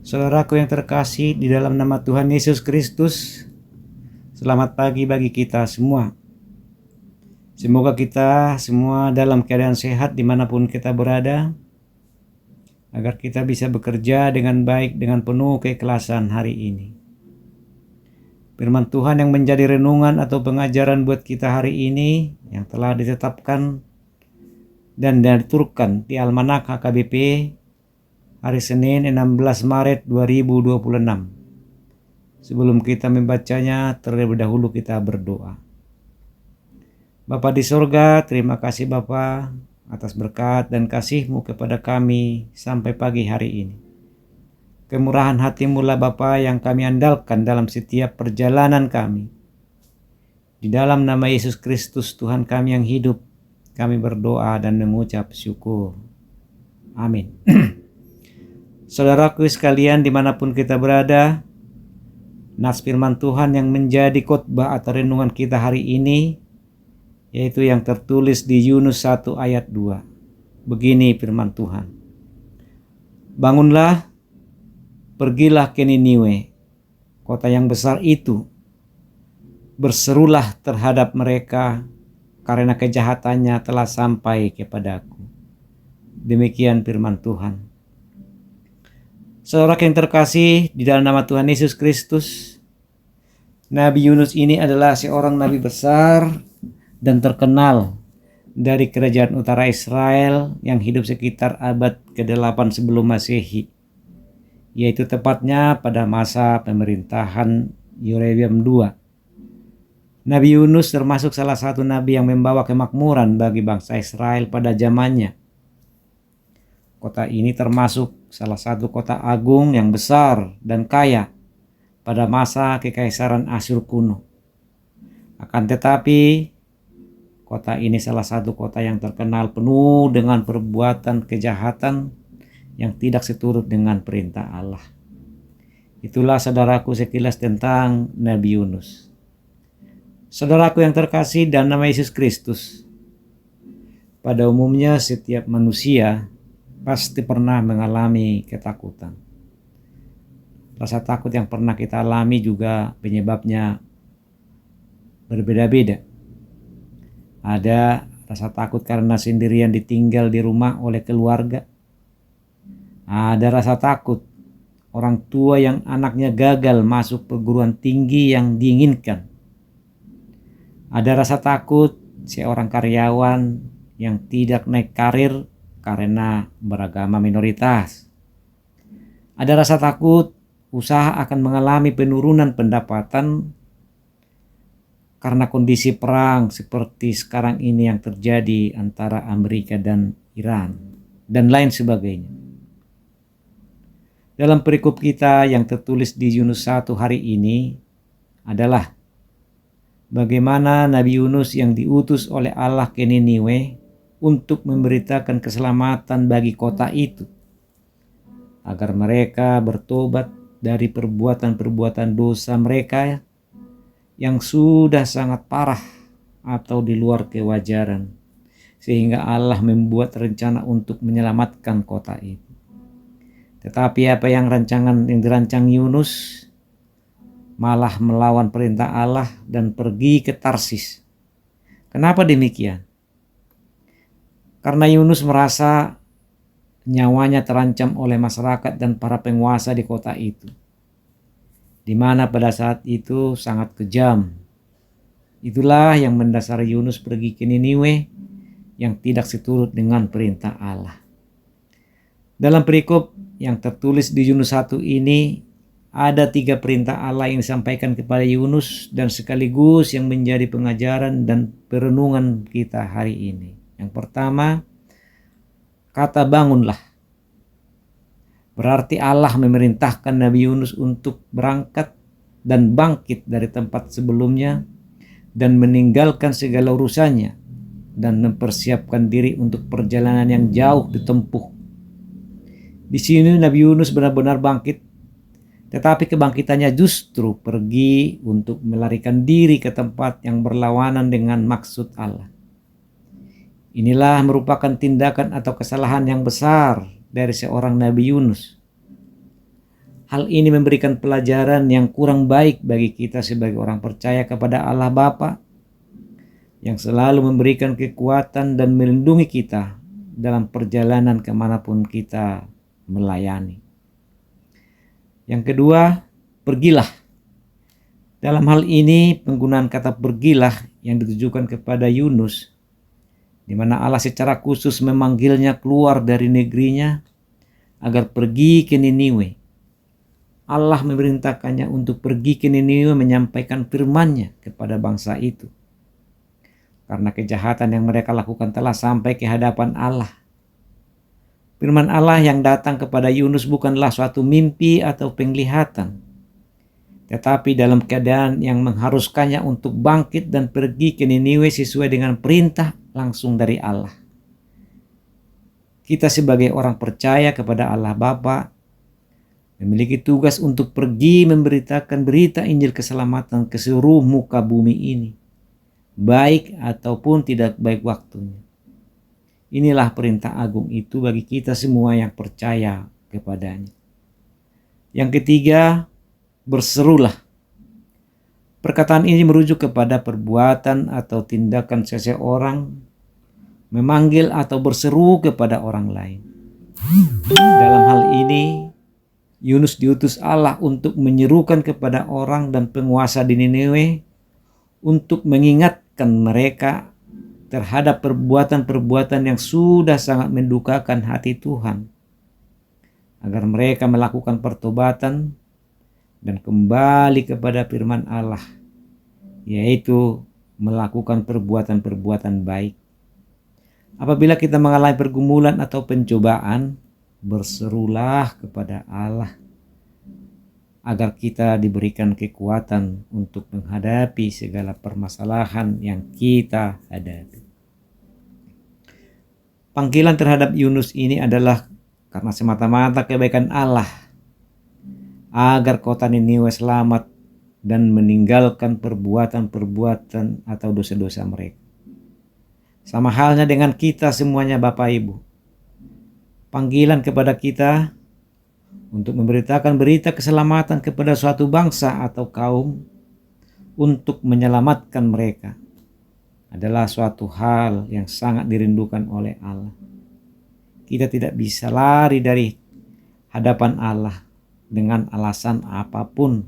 Saudaraku yang terkasih di dalam nama Tuhan Yesus Kristus, selamat pagi bagi kita semua. Semoga kita semua dalam keadaan sehat dimanapun kita berada, agar kita bisa bekerja dengan baik dengan penuh keikhlasan hari ini. Firman Tuhan yang menjadi renungan atau pengajaran buat kita hari ini yang telah ditetapkan dan diaturkan di Almanak HKBP hari Senin 16 Maret 2026. Sebelum kita membacanya, terlebih dahulu kita berdoa. Bapa di sorga, terima kasih Bapa atas berkat dan kasih-Mu kepada kami sampai pagi hari ini. Kemurahan hati-Mu lah Bapa yang kami andalkan dalam setiap perjalanan kami. Di dalam nama Yesus Kristus Tuhan kami yang hidup, kami berdoa dan mengucap syukur. Amin. Saudaraku sekalian dimanapun kita berada, nas firman Tuhan yang menjadi khotbah atau renungan kita hari ini, yaitu yang tertulis di Yunus 1 ayat 2. Begini firman Tuhan. Bangunlah, pergilah ke Niniwe, kota yang besar itu. Berserulah terhadap mereka, karena kejahatannya telah sampai kepadaku. Demikian firman Tuhan. Saudara yang terkasih di dalam nama Tuhan Yesus Kristus, Nabi Yunus ini adalah seorang nabi besar dan terkenal dari kerajaan utara Israel yang hidup sekitar abad ke-8 sebelum Masehi, yaitu tepatnya pada masa pemerintahan Yerobeam II. Nabi Yunus termasuk salah satu nabi yang membawa kemakmuran bagi bangsa Israel pada zamannya. Kota ini termasuk salah satu kota agung yang besar dan kaya pada masa kekaisaran Asyur kuno. Akan tetapi, kota ini salah satu kota yang terkenal penuh dengan perbuatan kejahatan yang tidak seturut dengan perintah Allah. Itulah saudaraku sekilas tentang Nabi Yunus. Saudaraku yang terkasih dalam nama Yesus Kristus, pada umumnya setiap manusia pasti pernah mengalami ketakutan. Rasa takut yang pernah kita alami juga penyebabnya berbeda-beda. Ada rasa takut karena sendirian ditinggal di rumah oleh keluarga. Ada rasa takut orang tua yang anaknya gagal masuk perguruan tinggi yang diinginkan. Ada rasa takut seorang karyawan yang tidak naik karir karena beragama minoritas. Ada rasa takut usaha akan mengalami penurunan pendapatan karena kondisi perang seperti sekarang ini yang terjadi antara Amerika dan Iran dan lain sebagainya. Dalam perikop kita yang tertulis di Yunus 1 hari ini adalah bagaimana Nabi Yunus yang diutus oleh Allah ke Niniwe untuk memberitakan keselamatan bagi kota itu, agar mereka bertobat dari perbuatan-perbuatan dosa mereka yang sudah sangat parah atau di luar kewajaran, sehingga Allah membuat rencana untuk menyelamatkan kota itu. Tetapi apa yang dirancang Yunus malah melawan perintah Allah dan pergi ke Tarsis. Kenapa demikian? Karena Yunus merasa nyawanya terancam oleh masyarakat dan para penguasa di kota itu, di mana pada saat itu sangat kejam. Itulah yang mendasari Yunus pergi ke Niniwe yang tidak seturut dengan perintah Allah. Dalam perikop yang tertulis di Yunus 1 ini, ada 3 perintah Allah yang disampaikan kepada Yunus dan sekaligus yang menjadi pengajaran dan perenungan kita hari ini. Yang pertama, kata bangunlah. Berarti Allah memerintahkan Nabi Yunus untuk berangkat dan bangkit dari tempat sebelumnya dan meninggalkan segala urusannya dan mempersiapkan diri untuk perjalanan yang jauh ditempuh. Di sini Nabi Yunus benar-benar bangkit, tetapi kebangkitannya justru pergi untuk melarikan diri ke tempat yang berlawanan dengan maksud Allah. Inilah merupakan tindakan atau kesalahan yang besar dari seorang Nabi Yunus. Hal ini memberikan pelajaran yang kurang baik bagi kita sebagai orang percaya kepada Allah Bapa yang selalu memberikan kekuatan dan melindungi kita dalam perjalanan kemanapun kita melayani. Yang kedua, pergilah. Dalam hal ini penggunaan kata pergilah yang ditujukan kepada Yunus, di mana Allah secara khusus memanggilnya keluar dari negerinya agar pergi ke Niniwe. Allah memerintahkannya untuk pergi ke Niniwe menyampaikan firman-Nya kepada bangsa itu. Karena kejahatan yang mereka lakukan telah sampai ke hadapan Allah. Firman Allah yang datang kepada Yunus bukanlah suatu mimpi atau penglihatan, tetapi dalam keadaan yang mengharuskannya untuk bangkit dan pergi ke Niniwe sesuai dengan perintah langsung dari Allah. Kita sebagai orang percaya kepada Allah Bapa memiliki tugas untuk pergi memberitakan berita Injil keselamatan ke seluruh muka bumi ini, baik ataupun tidak baik waktunya. Inilah perintah agung itu bagi kita semua yang percaya kepadanya. Yang ketiga, berserulah. Perkataan ini merujuk kepada perbuatan atau tindakan seseorang memanggil atau berseru kepada orang lain. Dalam hal ini, Yunus diutus Allah untuk menyerukan kepada orang dan penguasa di Niniwe untuk mengingatkan mereka terhadap perbuatan-perbuatan yang sudah sangat mendukakan hati Tuhan, agar mereka melakukan pertobatan dan kembali kepada firman Allah, yaitu melakukan perbuatan-perbuatan baik. Apabila kita mengalami pergumulan atau pencobaan, berserulah kepada Allah agar kita diberikan kekuatan untuk menghadapi segala permasalahan yang kita hadapi. Panggilan terhadap Yunus ini adalah karena semata-mata kebaikan Allah agar kota Niniwe selamat dan meninggalkan perbuatan-perbuatan atau dosa-dosa mereka. Sama halnya dengan kita semuanya Bapak Ibu. Panggilan kepada kita untuk memberitakan berita keselamatan kepada suatu bangsa atau kaum untuk menyelamatkan mereka adalah suatu hal yang sangat dirindukan oleh Allah. Kita tidak bisa lari dari hadapan Allah dengan alasan apapun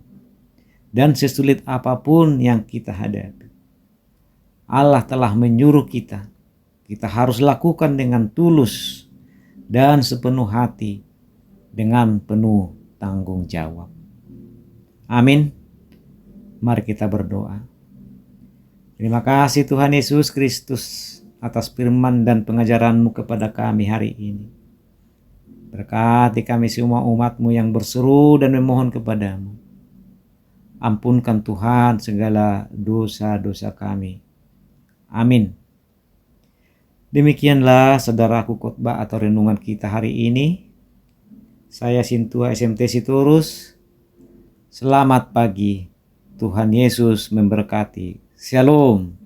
dan sesulit apapun yang kita hadapi. Allah telah menyuruh kita. Kita harus lakukan dengan tulus dan sepenuh hati, dengan penuh tanggung jawab. Amin. Mari kita berdoa. Terima kasih Tuhan Yesus Kristus atas firman dan pengajaran-Mu kepada kami hari ini. Berkati kami semua umat-Mu yang berseru dan memohon kepada-Mu. Ampunkan Tuhan segala dosa-dosa kami. Amin. Demikianlah saudaraku khotbah atau renungan kita hari ini. Saya Sintua SMT Sitorus. Selamat pagi. Tuhan Yesus memberkati. Shalom.